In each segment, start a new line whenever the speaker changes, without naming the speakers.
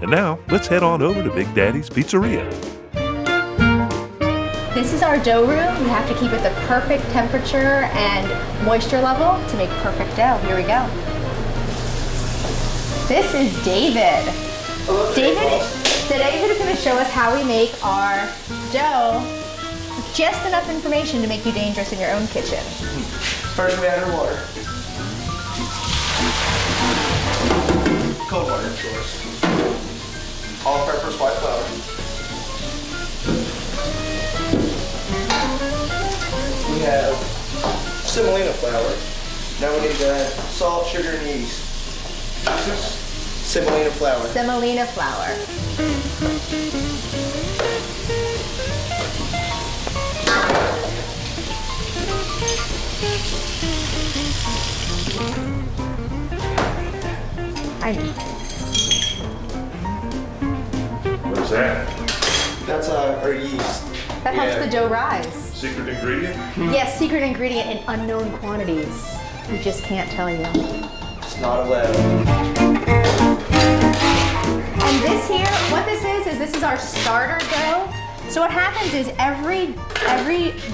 And now, let's head on over to Big Daddy's Pizzeria.
This is our dough room. We have to keep it the perfect temperature and moisture level to make perfect dough. Here we go. This is David.
Hello,
David is going to show us how we make our dough with just enough information to make you dangerous in your own kitchen.
First we add our water. Cold water, of course. All-purpose white flour. We have semolina flour. Now we need to add salt, sugar, and yeast. This is semolina flour.
Semolina flour.
What is that?
That's our yeast.
That helps the dough rise.
Secret ingredient?
Yes, secret ingredient in unknown quantities. We just can't tell you.
It's not allowed.
And this here, what this is this is our starter dough. So what happens is every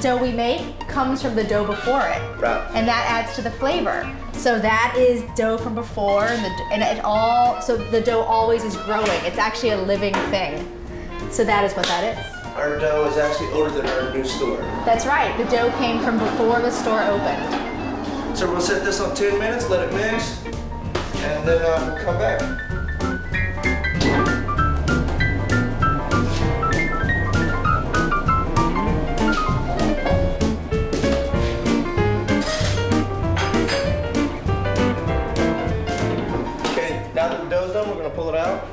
dough we make comes from the dough before it.
Right.
And that adds to the flavor. So that is dough from before, so the dough always is growing. It's actually a living thing. So that is what that is.
Our dough is actually older than our new store.
That's right, the dough came from before the store opened.
So we'll set this on 10 minutes, let it mix, and then we'll come back. Okay, now that the dough's done, we're gonna pull it out.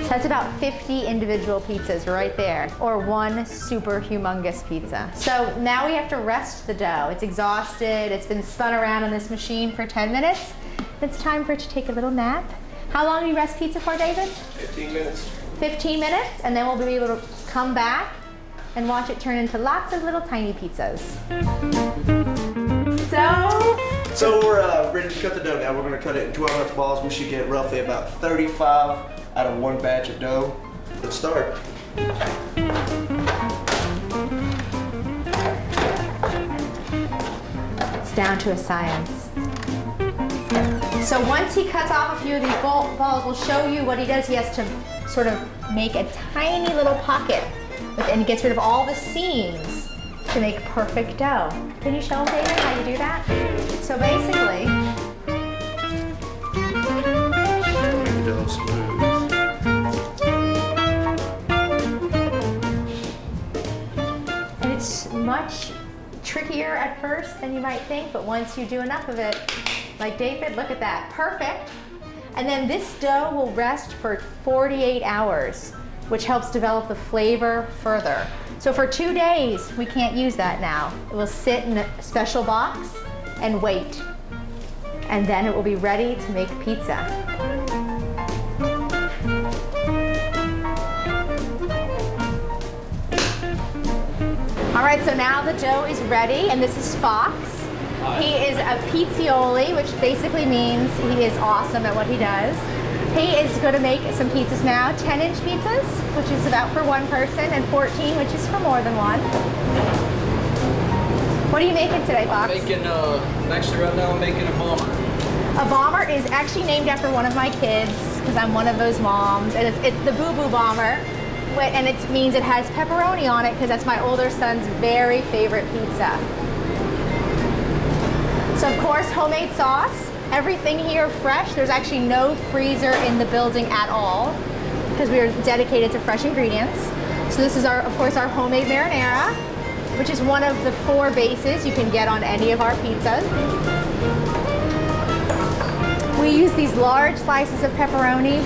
That's about 50 individual pizzas right there, or one super humongous pizza. So now we have to rest the dough. It's exhausted, it's been spun around on this machine for 10 minutes. It's time for it to take a little nap. How long do you rest pizza for, David?
15 minutes.
15 minutes, and then we'll be able to come back and watch it turn into lots of little tiny pizzas.
So we're ready to cut the dough now. We're gonna cut it in 12-ounce balls. We should get roughly about 35 out of one batch of dough. Let's start.
It's down to a science. So once he cuts off a few of these balls, we'll show you what he does. He has to sort of make a tiny little pocket, and he gets rid of all the seams to make perfect dough. Can you show him, David, how you do that? So basically,
Dough smooth.
and it's much trickier at first than you might think, but once you do enough of it, like David, look at that, perfect. And then this dough will rest for 48 hours, which helps develop the flavor further. So for 2 days, we can't use that now. It will sit in a special box and wait. And then it will be ready to make pizza. All right, so now the dough is ready, and this is Fox. He is a pizzioli, which basically means he is awesome at what he does. He is going to make some pizzas now, 10-inch pizzas, which is about for one person, and 14, which is for more than one. What are you making today, Fox?
I'm making, actually right now I'm making a bomber.
A bomber is actually named after one of my kids, because I'm one of those moms, and it's the Boo Boo Bomber, and it means it has pepperoni on it, because that's my older son's very favorite pizza. So of course, homemade sauce. Everything here fresh. There's actually no freezer in the building at all because we are dedicated to fresh ingredients. So this is of course, our homemade marinara, which is one of the 4 bases you can get on any of our pizzas. We use these large slices of pepperoni.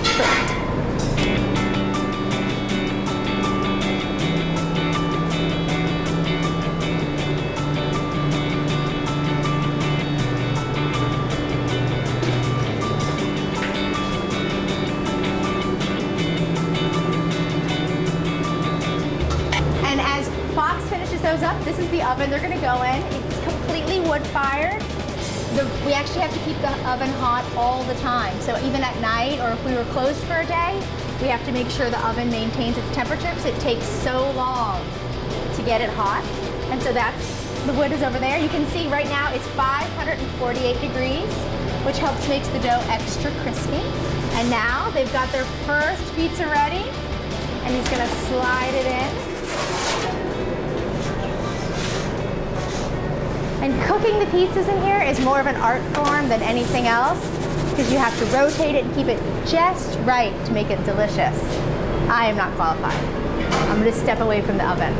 gonna go in. It's completely wood fired. We actually have to keep the oven hot all the time. So even at night, or if we were closed for a day, we have to make sure the oven maintains its temperature because it takes so long to get it hot. And so the wood is over there. You can see right now it's 548 degrees, which helps makes the dough extra crispy. And now they've got their first pizza ready, and he's gonna slide it in. And cooking the pizzas in here is more of an art form than anything else because you have to rotate it and keep it just right to make it delicious. I am not qualified. I'm gonna step away from the oven.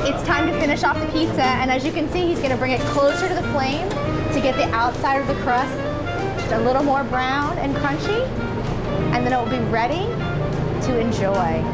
It's time to finish off the pizza, and as you can see, he's gonna bring it closer to the flame to get the outside of the crust just a little more brown and crunchy, and then it will be ready to enjoy.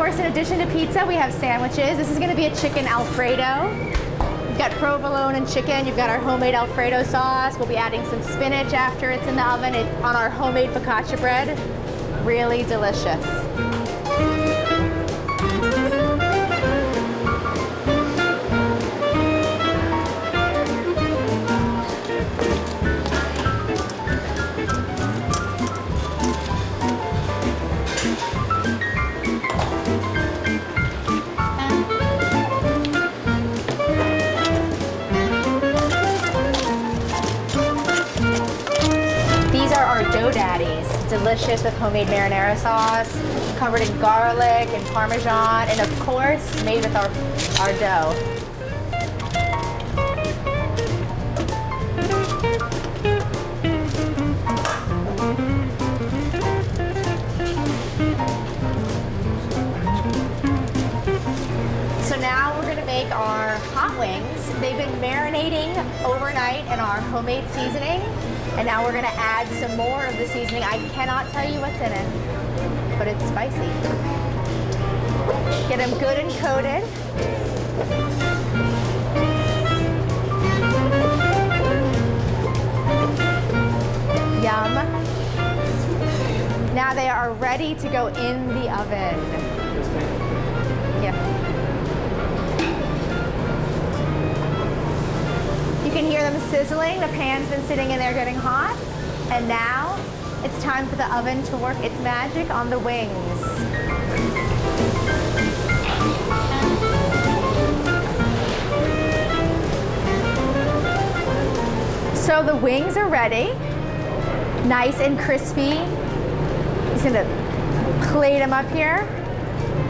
In addition to pizza, we have sandwiches. This is going to be a chicken Alfredo. You've got provolone and chicken. You've got our homemade Alfredo sauce. We'll be adding some spinach after it's in the oven. It's on our homemade focaccia bread. Really delicious. Dough daddies, delicious with homemade marinara sauce, covered in garlic and Parmesan, and of course, made with our dough. So now we're gonna make our hot wings. They've been marinating overnight in our homemade seasoning. And now we're gonna add some more of the seasoning. I cannot tell you what's in it, but it's spicy. Get them good and coated. Yum. Now they are ready to go in the oven. Yeah. You can hear them sizzling. The pan's been sitting in there getting hot. And now it's time for the oven to work its magic on the wings. So the wings are ready, nice and crispy. He's gonna plate them up here.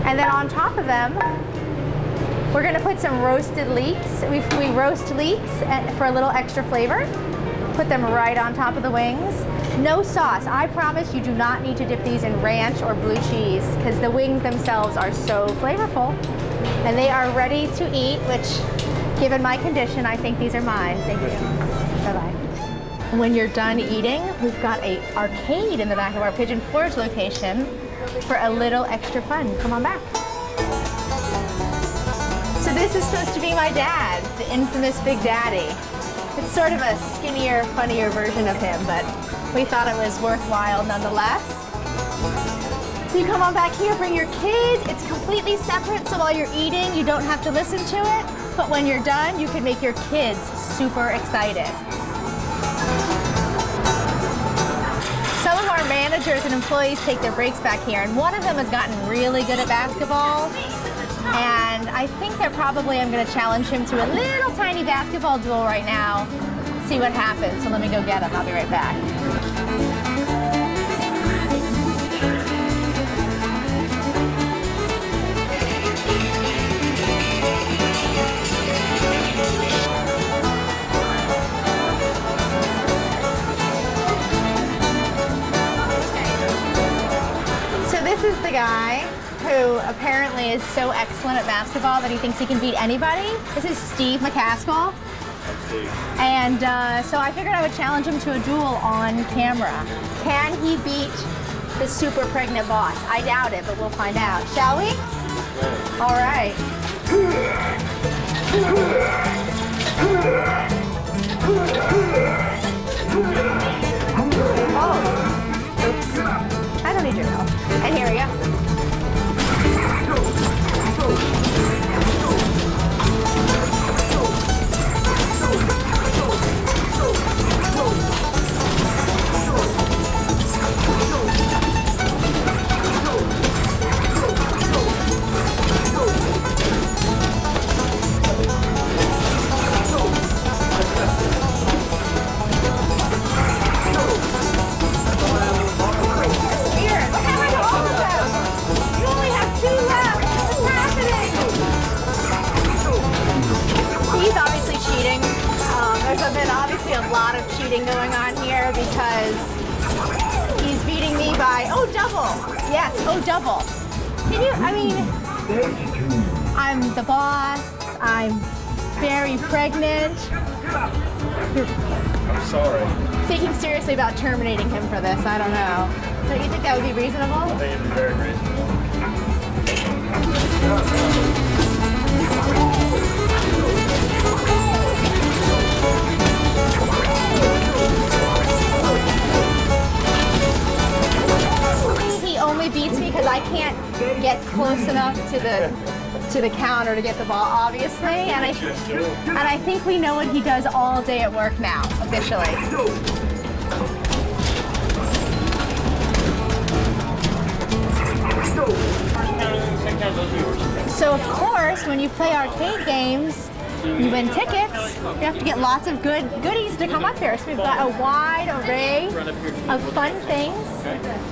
And then on top of them, we're gonna put some roasted leeks. We roast leeks for a little extra flavor. Put them right on top of the wings. No sauce. I promise you do not need to dip these in ranch or blue cheese because the wings themselves are so flavorful. And they are ready to eat, which, given my condition, I think these are mine. Thank you. Bye-bye. When you're done eating, we've got an arcade in the back of our Pigeon Forge location for a little extra fun. Come on back. So this is supposed to be my dad, the infamous Big Daddy. It's sort of a skinnier, funnier version of him, but we thought it was worthwhile nonetheless. So you come on back here, bring your kids. It's completely separate, so while you're eating, you don't have to listen to it. But when you're done, you can make your kids super excited. Some of our managers and employees take their breaks back here, and one of them has gotten really good at basketball. And I think that probably I'm going to challenge him to a little tiny basketball duel right now. See what happens. So let me go get him. I'll be right back. This is the guy who apparently is so excellent at basketball that he thinks he can beat anybody. This is Steve McCaskill. And so I figured I would challenge him to a duel on camera. Can he beat the super pregnant boss? I doubt it, but we'll find out. Shall we? All right. Oh, oops. I don't need your help. And here we go. A lot of cheating going on here because he's beating me by, oh, double. Yes, oh, double. Can you, I mean, I'm the boss. I'm very pregnant.
I'm sorry.
Thinking seriously about terminating him for this. I don't know. Don't you think that would be reasonable?
I think it'd be very reasonable.
Only beats me because I can't get close enough to the counter to get the ball, obviously. And I think we know what he does all day at work now, officially. So of course, when you play arcade games, you win tickets. You have to get lots of goodies to come up here. So we've got a wide array of fun things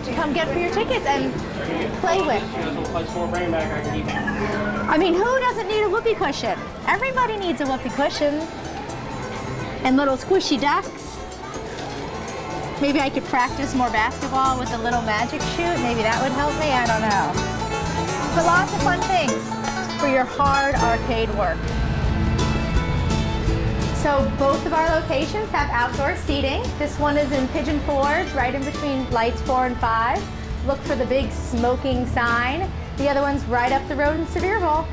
to come get for your tickets and play with. I mean, who doesn't need a whoopee cushion? Everybody needs a whoopee cushion. And little squishy ducks. Maybe I could practice more basketball with a little magic shoot. Maybe that would help me. I don't know. But lots of fun things for your hard arcade work. So both of our locations have outdoor seating. This one is in Pigeon Forge, right in between lights 4 and 5. Look for the big smoking sign. The other one's right up the road in Sevierville.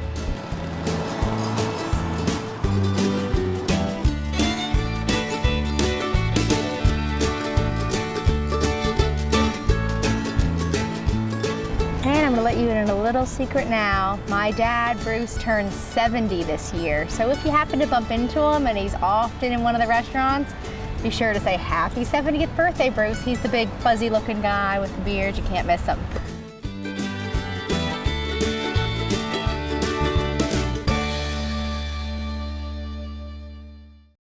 And I'm gonna let you in a little secret now. My dad, Bruce, turned 70 this year. So if you happen to bump into him and he's often in one of the restaurants, be sure to say happy 70th birthday, Bruce. He's the big fuzzy looking guy with the beard. You can't miss him.